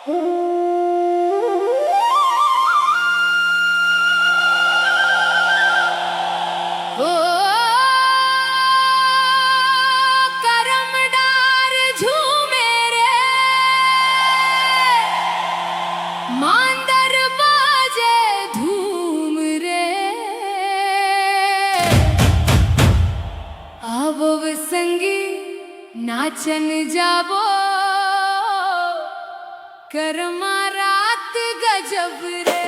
ओ करमदार झूमे रे, मांदर बाजे धूम रे, आवो संगी नाचन जाबो, करमा रात गजब रे।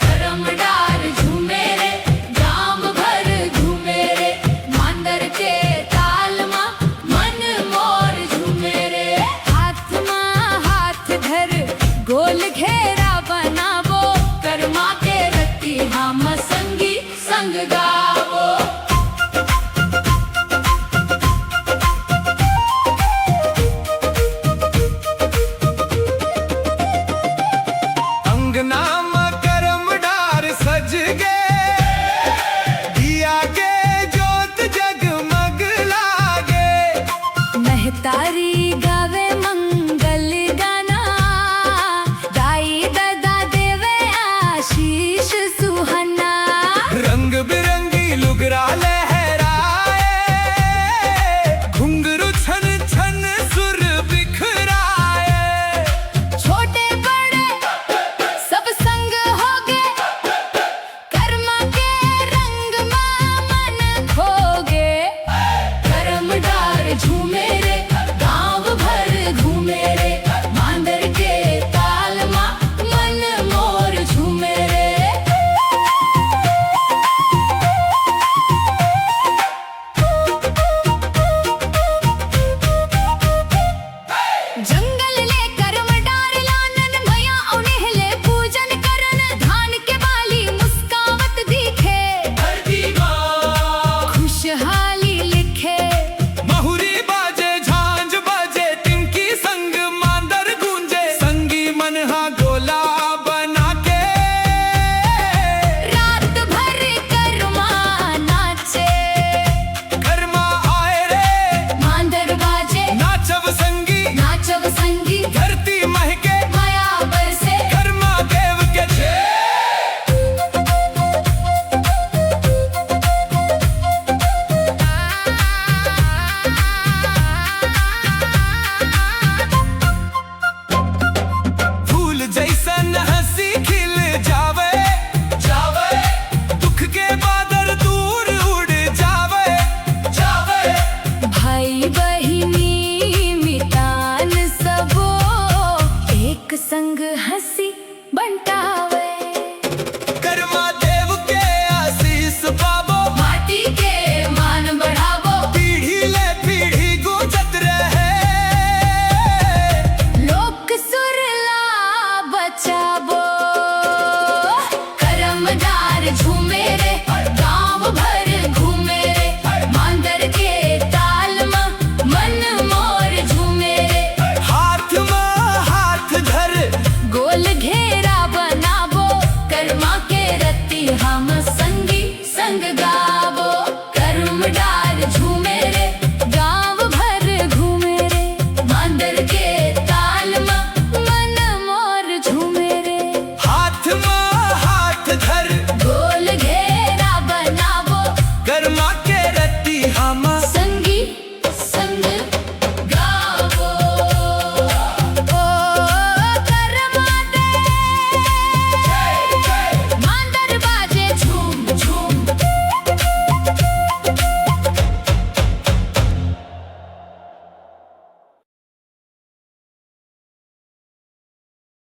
करमदार झूमे रे, गाम भर झूमे रे, मांदर के ताल मा मन मोर झूमे रे। हाथ मा हाथ धर गोल घेरा बनावो, करमा के रति हम संगी संग गावो। नाम करमदार सज गे, दिया के जोत जगमग लागे। महतारी